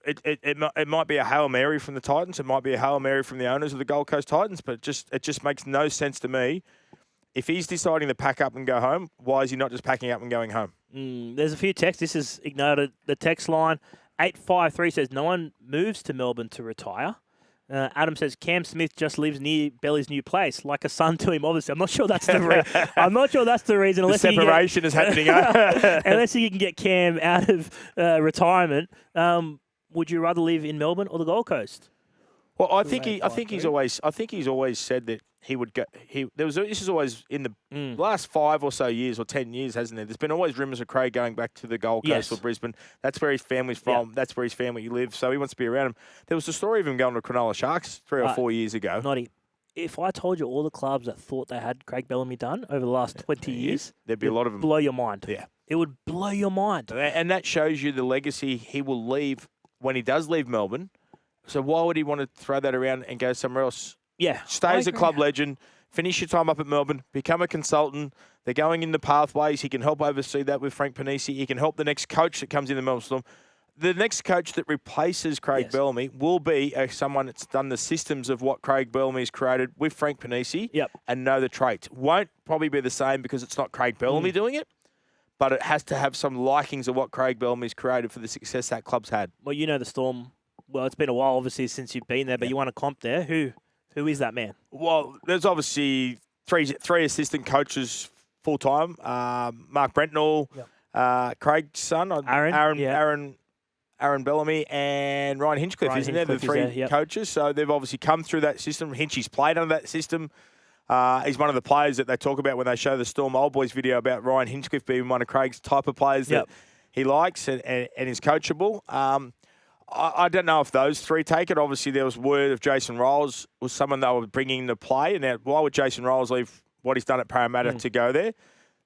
Speaker 2: It might be a Hail Mary from the Titans. It might be a Hail Mary from the owners of the Gold Coast Titans, but it just makes no sense to me. If he's deciding to pack up and go home, why is he not just packing up and going home?
Speaker 1: There's a few texts. This is ignored. The text line 853 says no one moves to Melbourne to retire. Adam says Cam Smith just lives near Belly's new place, like a son to him. Obviously, I'm not sure that's the reason. I'm not sure that's the reason.
Speaker 2: The separation is happening.
Speaker 1: Unless you can get Cam out of retirement, would you rather live in Melbourne or the Gold Coast?
Speaker 2: Well, I think he's always said that he would go. This is always in the last 5 or so years or 10 years, hasn't there? There's been always rumours of Craig going back to the Gold Coast or Brisbane. That's where his family's from. That's where his family lives. So he wants to be around him. There was a story of him going to Cronulla Sharks 3 or 4 years ago.
Speaker 1: Noddy, if I told you all the clubs that thought they had Craig Bellamy done over the last 20 years,
Speaker 2: there'd be a lot of them.
Speaker 1: Blow your mind.
Speaker 2: Yeah,
Speaker 1: it would blow your mind.
Speaker 2: And that shows you the legacy he will leave when he does leave Melbourne. So why would he want to throw that around and go somewhere else?
Speaker 1: Yeah.
Speaker 2: Stay as a club legend, finish your time up at Melbourne, become a consultant. They're going in the pathways. He can help oversee that with Frank Panisi. He can help the next coach that comes in the Melbourne Storm. the next coach that replaces Craig Bellamy will be someone that's done the systems of what Craig Bellamy's created with Frank Panisi and know the traits. Won't probably be the same because it's not Craig Bellamy doing it, but it has to have some likings of what Craig Bellamy's created for the success that club's had.
Speaker 1: Well, you know the Storm. Well, it's been a while, obviously, since you've been there, but you won a comp there. Who is that man?
Speaker 2: Well, there's obviously three assistant coaches full-time. Mark Brentnall, Craig's son, Aaron Bellamy, and Ryan Hinchcliffe, isn't there? The three coaches. So they've obviously come through that system. Hinchy's played under that system. He's one of the players that they talk about when they show the Storm Old Boys video about Ryan Hinchcliffe being one of Craig's type of players that he likes and is coachable. I don't know if those three take it. Obviously, there was word of Jason Rolls was someone they were bringing into play. And now, why would Jason Rolls leave what he's done at Parramatta to go there?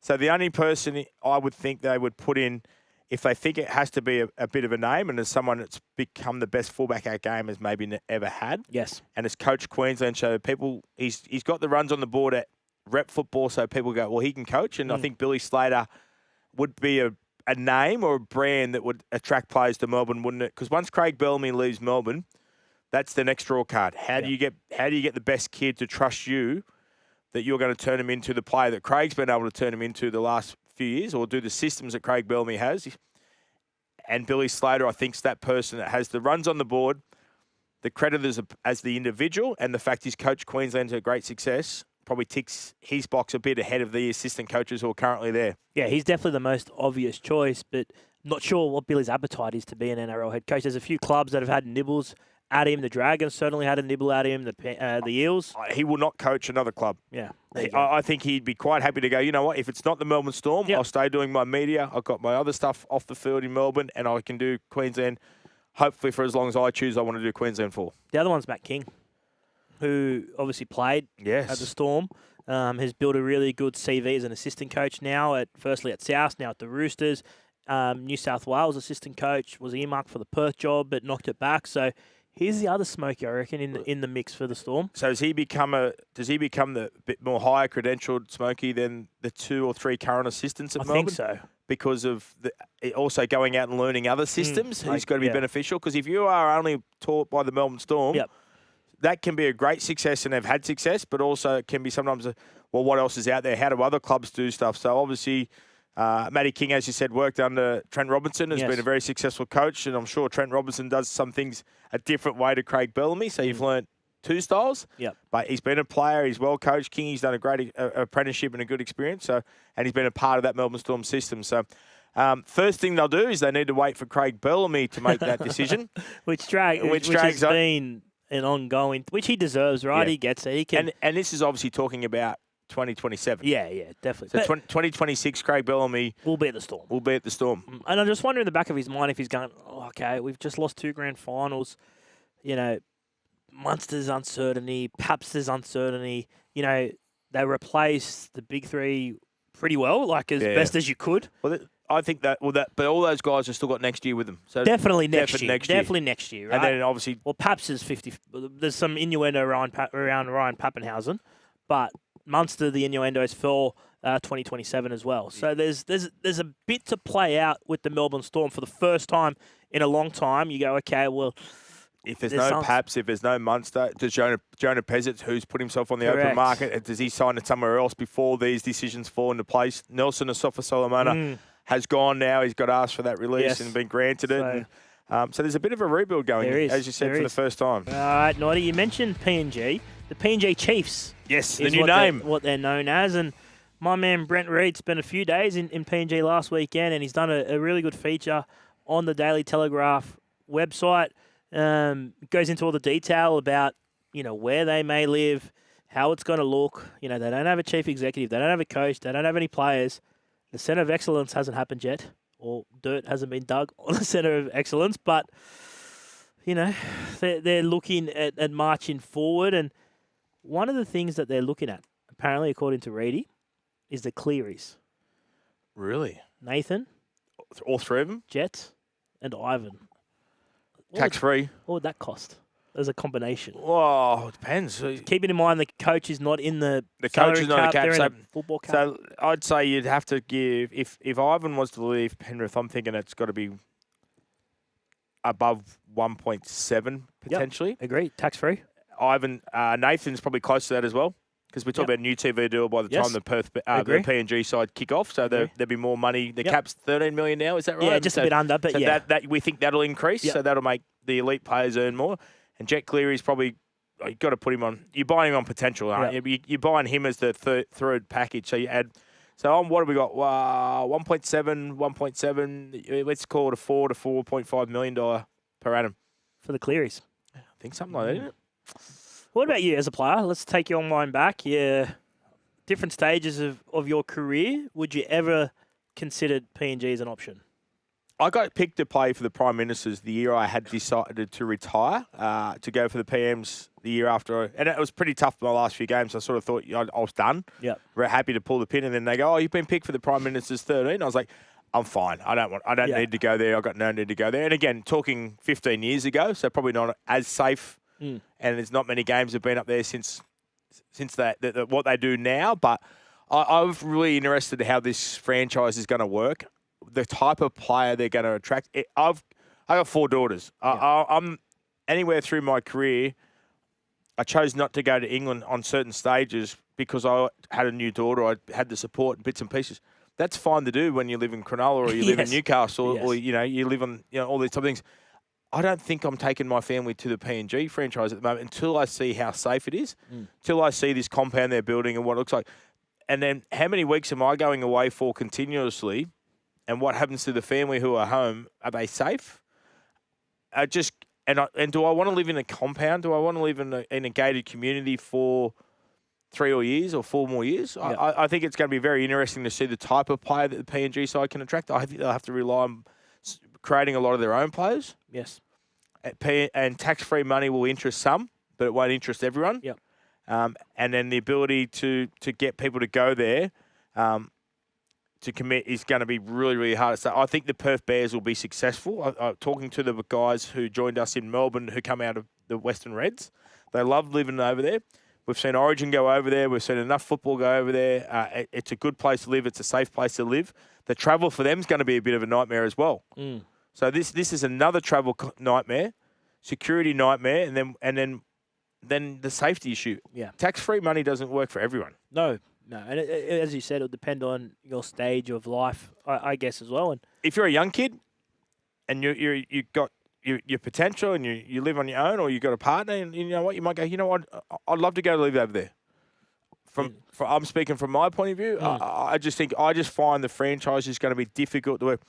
Speaker 2: So the only person I would think they would put in, if they think it has to be a bit of a name and as someone that's become the best fullback our game has maybe ever had.
Speaker 1: Yes.
Speaker 2: And has coached Queensland, so people, he's got the runs on the board at rep football, so people go, well, he can coach. And I think Billy Slater would be a name or a brand that would attract players to Melbourne, wouldn't it? Because once Craig Bellamy leaves Melbourne, that's the next draw card. How do you get the best kid to trust you that you're going to turn him into the player that Craig's been able to turn him into the last few years, or do the systems that Craig Bellamy has? And Billy Slater, I think, is that person that has the runs on the board, the credit as the individual, and the fact he's coached Queensland to great success, probably ticks his box a bit ahead of the assistant coaches who are currently there.
Speaker 1: Yeah, he's definitely the most obvious choice, but not sure what Billy's appetite is to be an NRL head coach. There's a few clubs that have had nibbles at him. The Dragons certainly had a nibble at him. The Eels.
Speaker 2: He will not coach another club.
Speaker 1: Yeah.
Speaker 2: I think he'd be quite happy to go, you know what, if it's not the Melbourne Storm, I'll stay doing my media. I've got my other stuff off the field in Melbourne, and I can do Queensland, hopefully for as long as I choose I want to do Queensland for.
Speaker 1: The other one's Matt King, who obviously played at the Storm. Has built a really good CV as an assistant coach now, firstly at South, now at the Roosters. New South Wales assistant coach, was earmarked for the Perth job, but knocked it back. So here's the other smoky, I reckon, in the mix for the Storm.
Speaker 2: So does he become the bit more higher credentialed smoky than the 2 or 3 current assistants at Melbourne?
Speaker 1: I think so.
Speaker 2: Because of also going out and learning other systems, he's got to be beneficial. Because if you are only taught by the Melbourne Storm, that can be a great success, and they've had success, but also it can be sometimes, well, what else is out there? How do other clubs do stuff? So obviously, Matty King, as you said, worked under Trent Robinson, has been a very successful coach, and I'm sure Trent Robinson does some things a different way to Craig Bellamy, so you've learnt 2 styles. But he's been a player, he's well coached. King, he's done a great apprenticeship and a good experience, and he's been a part of that Melbourne Storm system. So first thing they'll do is they need to wait for Craig Bellamy to make that decision.
Speaker 1: which has been an ongoing, which he deserves, right? He gets it. He can,
Speaker 2: and this is obviously talking about 2027.
Speaker 1: Yeah, definitely.
Speaker 2: So 2026, Craig Bellamy
Speaker 1: will be at the Storm.
Speaker 2: And
Speaker 1: I'm just wondering in the back of his mind if he's going, okay, we've just lost 2 grand finals. You know, Munster's uncertainty, Paps' uncertainty. You know, they replaced the big 3 pretty well, like as best as you could.
Speaker 2: Well, I think but all those guys have still got next year with them. So
Speaker 1: definitely next year, right?
Speaker 2: And then obviously,
Speaker 1: well, Paps is 50. There's some innuendo around Ryan Pappenhausen, but Munster, the innuendo is for 2027 as well. So there's a bit to play out with the Melbourne Storm for the first time in a long time. You go, okay, well,
Speaker 2: if there's no Paps, if there's no Munster, does Jonah Pezic, who's put himself on the open market, does he sign it somewhere else before these decisions fall into place? Nelson Asafa Solomona has gone now. He's got asked for that release and been granted it. So there's a bit of a rebuild going, as you said, for the first time.
Speaker 1: All right, Noddy, you mentioned PNG. The PNG Chiefs.
Speaker 2: Yes, the new name.
Speaker 1: What they're known as. And my man Brent Reid spent a few days in PNG last weekend, and he's done a really good feature on the Daily Telegraph website. Goes into all the detail about, you know, where they may live, how it's going to look. You know, they don't have a chief executive. They don't have a coach. They don't have any players. The Centre of Excellence hasn't happened yet, or dirt hasn't been dug on the Centre of Excellence. But, you know, they're looking at marching forward. And one of the things that they're looking at, apparently, according to Reedy, is the Clearys.
Speaker 2: Really?
Speaker 1: Nathan.
Speaker 2: All 3 of them?
Speaker 1: Jet and Ivan.
Speaker 2: Tax-free.
Speaker 1: What would that cost as a combination?
Speaker 2: Well, it depends.
Speaker 1: Keeping in mind the coach is not in the
Speaker 2: coach is not
Speaker 1: cap,
Speaker 2: a cap, so,
Speaker 1: football cap.
Speaker 2: So I'd say you'd have to give, if Ivan was to leave Penrith, I'm thinking it's got to be above 1.7 potentially.
Speaker 1: Agreed. Tax-free.
Speaker 2: Nathan's probably close to that as well, because we talk about a new TV deal by the time the the PNG side kick off, so there'll be more money. The cap's 13 million now, is that right?
Speaker 1: Yeah, just a bit under, but
Speaker 2: that we think that'll increase, so that'll make the elite players earn more. And Jet Cleary's probably, you've got to put him on. You're buying him on potential, aren't you? You're buying him as the third package. So you add. So on what have we got? 1.7. Let's call it a $4 to $4.5 million per annum
Speaker 1: for the Clearys.
Speaker 2: I think something like that, isn't it?
Speaker 1: What about you as a player? Let's take your mind back. Yeah, different stages of your career. Would you ever consider PNG as an option?
Speaker 2: I got picked to play for the Prime Ministers the year I had decided to retire, to go for the PMs the year after. And it was pretty tough my last few games. I sort of thought I was done.
Speaker 1: Yeah.
Speaker 2: Very happy to pull the pin. And then they go, oh, you've been picked for the Prime Minister's 13. I was like, I'm fine. I don't need to go there. I've got no need to go there. And again, talking 15 years ago, so probably not as safe. And there's not many games have been up there since what they do now. But I'm really interested in how this franchise is going to work. The type of player they're going to attract. I got 4 daughters. I'm anywhere through my career. I chose not to go to England on certain stages because I had a new daughter. I had the support and bits and pieces. That's fine to do when you live in Cronulla or you live in Newcastle or you live on all these type of things. I don't think I'm taking my family to the PNG franchise at the moment until I see how safe it is, until I see this compound they're building and what it looks like. And then how many weeks am I going away for continuously? And what happens to the family who are home? Are they safe? And do I want to live in a compound? Do I want to live in a gated community for 3 or years or 4 more years? Yeah. I think it's going to be very interesting to see the type of player that the PNG side can attract. I think they'll have to rely on creating a lot of their own players.
Speaker 1: Yes.
Speaker 2: And tax-free money will interest some, but it won't interest everyone.
Speaker 1: Yep.
Speaker 2: And then the ability to get people to go there to commit is going to be really, really hard. So I think the Perth Bears will be successful. Talking to the guys who joined us in Melbourne who come out of the Western Reds, they love living over there. We've seen Origin go over there. We've seen enough football go over there. It's a good place to live. It's a safe place to live. The travel for them is going to be a bit of a nightmare as well. So this is another travel nightmare, security nightmare, and then the safety issue.
Speaker 1: Yeah,
Speaker 2: tax-free money doesn't work for everyone.
Speaker 1: No, and as you said, it'll depend on your stage of life, I guess, as well. And
Speaker 2: if you're a young kid and you got your potential and you live on your own, or you got a partner, and you know what, you might go, you know what, I'd love to go live over there. I'm speaking from my point of view. I just find the franchise is going to be difficult to work.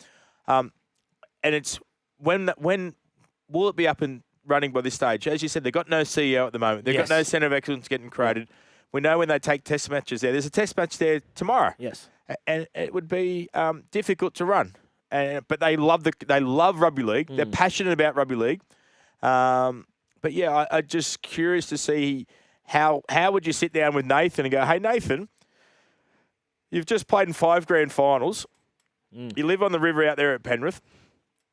Speaker 2: And it's when will it be up and running by this stage? As you said, they've got no CEO at the moment. They've got no centre of excellence getting created. We know when they take test matches there. There's a test match there tomorrow.
Speaker 1: Yes,
Speaker 2: and it would be difficult to run. But they love rugby league. They're passionate about rugby league. But yeah, I'm just curious to see how would you sit down with Nathan and go, hey Nathan, you've just played in 5 grand finals. You live on the river out there at Penrith.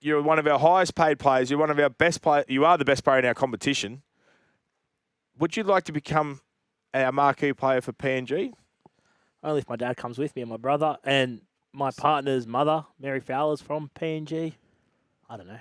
Speaker 2: You're one of our highest paid players. You're one of our best players. You are the best player in our competition. Would you like to become our marquee player for PNG?
Speaker 1: Only if my dad comes with me and my brother and my partner's mother, Mary Fowler's from PNG. I don't know.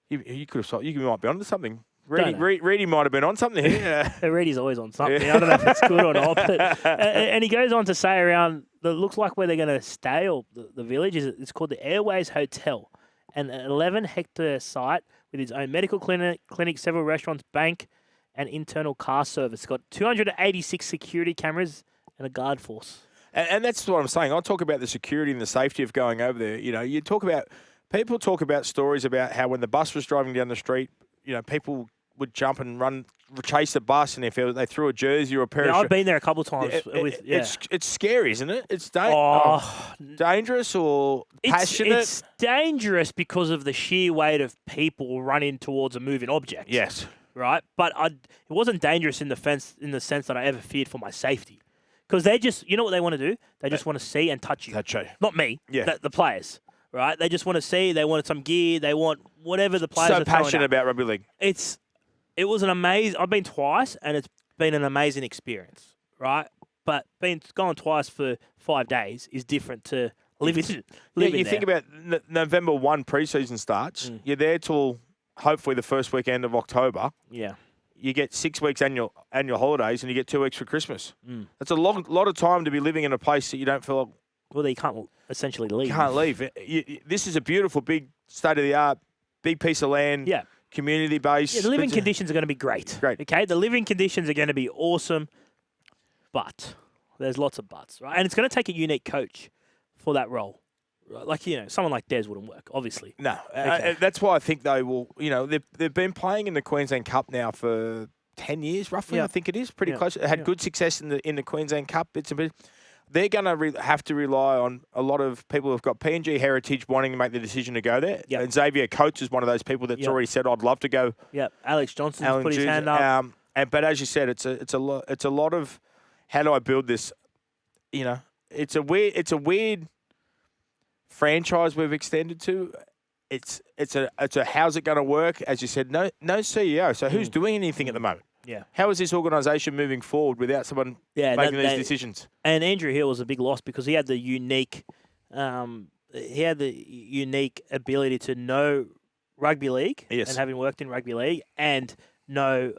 Speaker 2: You could have. You might be onto something. Reedy might have been on something here.
Speaker 1: Reedy's always on something. I don't know if it's good or not. But, and he goes on to say around, it looks like where they're going to stay, or the village, it's called the Airways Hotel. An 11-hectare site with its own medical clinic, several restaurants, bank, and internal car service. It's got 286 security cameras and a guard force.
Speaker 2: And that's what I'm saying. I talk about the security and the safety of going over there. You know, people talk about stories about how when the bus was driving down the street, you know, people would jump and chase the bus, and if they threw a jersey or a pair of
Speaker 1: I've been there a couple of times.
Speaker 2: It's scary, isn't it? It's dangerous or passionate.
Speaker 1: It's dangerous because of the sheer weight of people running towards a moving object.
Speaker 2: Yes.
Speaker 1: Right? But it wasn't dangerous in the sense that I ever feared for my safety. Because they just, you know what they want to do? They just want to see and touch you.
Speaker 2: Touch you.
Speaker 1: Not me.
Speaker 2: Yeah.
Speaker 1: The players. Right? They just want to see. They want some gear. They want whatever the players are throwing out.
Speaker 2: So passionate about rugby league.
Speaker 1: It was an amazing. I've been twice, and it's been an amazing experience, right? But going twice for 5 days is different to living.
Speaker 2: You think about November 1 preseason starts. You're there till hopefully the first weekend of October.
Speaker 1: Yeah.
Speaker 2: You get 6 weeks annual holidays and you get 2 weeks for Christmas.
Speaker 1: Mm.
Speaker 2: That's a lot of time to be living in a place that you don't feel
Speaker 1: Well, you can't essentially leave.
Speaker 2: you can't leave. This is a beautiful, big, state-of-the-art, big piece of land.
Speaker 1: Yeah.
Speaker 2: Community-based.
Speaker 1: Yeah, the living conditions are going to be great.
Speaker 2: Great.
Speaker 1: Okay, the living conditions are going to be awesome, but there's lots of buts, right? And it's going to take a unique coach for that role. Right? Like, someone like Des wouldn't work, obviously.
Speaker 2: No.
Speaker 1: Okay.
Speaker 2: That's why I think they will, they've been playing in the Queensland Cup now for 10 years, roughly,
Speaker 1: Yeah.
Speaker 2: I think it is. Pretty close. It had
Speaker 1: Yeah.
Speaker 2: good success in the Queensland Cup. They're going to have to rely on a lot of people who've got PNG heritage wanting to make the decision to go there.
Speaker 1: Yep.
Speaker 2: And Xavier Coates is one of those people that's already said, I'd love to go.
Speaker 1: Yeah, Alex Johnson's
Speaker 2: Alan
Speaker 1: put his
Speaker 2: Jude,
Speaker 1: hand up.
Speaker 2: But as you said, it's a lot of how do I build this? It's a weird franchise we've extended to. It's a how's it going to work? As you said, no CEO. So who's doing anything at the moment?
Speaker 1: Yeah.
Speaker 2: How is this organisation moving forward without someone making these decisions?
Speaker 1: And Andrew Hill was a big loss because he had the unique ability to know rugby league and having worked in rugby league and know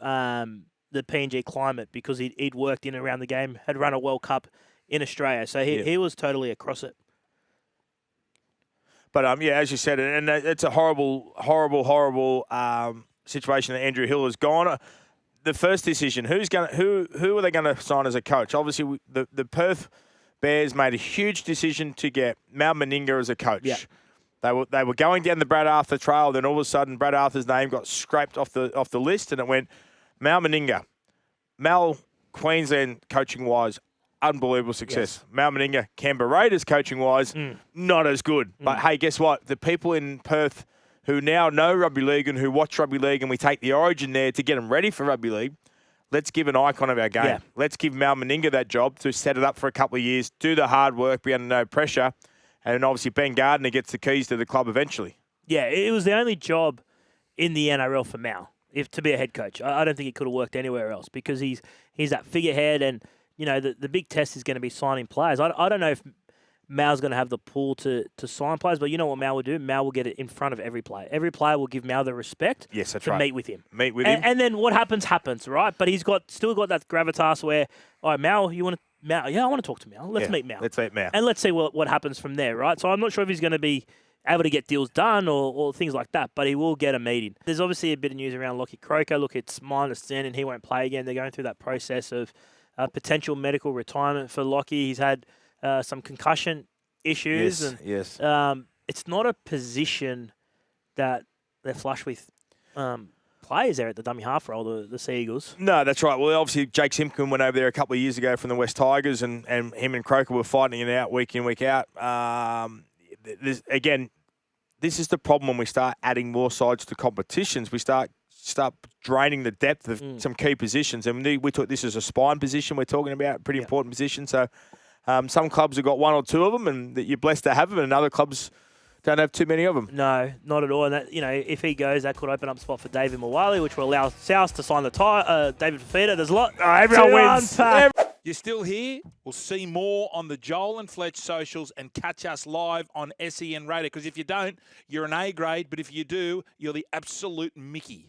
Speaker 1: the PNG climate because he'd worked in and around the game, had run a World Cup in Australia. So he was totally across it.
Speaker 2: But as you said, and it's a horrible situation that Andrew Hill has gone. The first decision: who are they going to sign as a coach? Obviously, the Perth Bears made a huge decision to get Mal Meninga as a coach.
Speaker 1: Yeah.
Speaker 2: They were going down the Brad Arthur trail. Then all of a sudden, Brad Arthur's name got scraped off the list, and it went Mal Meninga. Mal, Queensland coaching wise, unbelievable success.
Speaker 1: Yes.
Speaker 2: Mal Meninga, Canberra Raiders coaching wise, not as good. But hey, guess what? The people in Perth who now know rugby league and who watch rugby league, and we take the origin there to get them ready for rugby league. Let's give an icon of our game.
Speaker 1: Yeah.
Speaker 2: Let's give Mal Meninga that job to set it up for a couple of years, do the hard work, be under no pressure, and obviously Ben Gardner gets the keys to the club eventually. Yeah,
Speaker 1: it was the only job in the NRL for Mal, to be a head coach. I don't think he could have worked anywhere else because he's that figurehead, and the big test is going to be signing players. I don't know if Mal's going to have the pull to sign players, but you know what Mal will do? Mal will get it in front of every player. Every player will give Mal the respect to meet with him.
Speaker 2: And
Speaker 1: then what happens, right? But he's still got that gravitas where, all right, Mal, you want to Mal? Yeah, I want to talk to Mal. Let's meet Mal.
Speaker 2: Let's meet Mal.
Speaker 1: And let's see what happens from there, right? So I'm not sure if he's going to be able to get deals done or things like that, but he will get a meeting. There's obviously a bit of news around Lockie Croker. Look, it's my understanding he won't play again. They're going through that process of potential medical retirement for Lockie. He's had some concussion issues.
Speaker 2: Yes.
Speaker 1: It's not a position that they're flush with players there at the dummy half role, the Sea Eagles.
Speaker 2: No, that's right. Well, obviously, Jake Simpkin went over there a couple of years ago from the West Tigers, and him and Croker were fighting it out week in, week out. This is the problem when we start adding more sides to competitions. We start draining the depth of some key positions. And we took this as a spine position we're talking about, pretty important position. So some clubs have got one or two of them, and that you're blessed to have them, and other clubs don't have too many of them.
Speaker 1: No, not at all. And that, if he goes, that could open up a spot for David Mawali, which will allow South to sign the tie. David Fafita, there's a lot.
Speaker 2: Everyone wins.
Speaker 3: You're still here? We'll see more on the Joel and Fletch socials and catch us live on SEN Radio. Because if you don't, you're an A grade. But if you do, you're the absolute Mickey.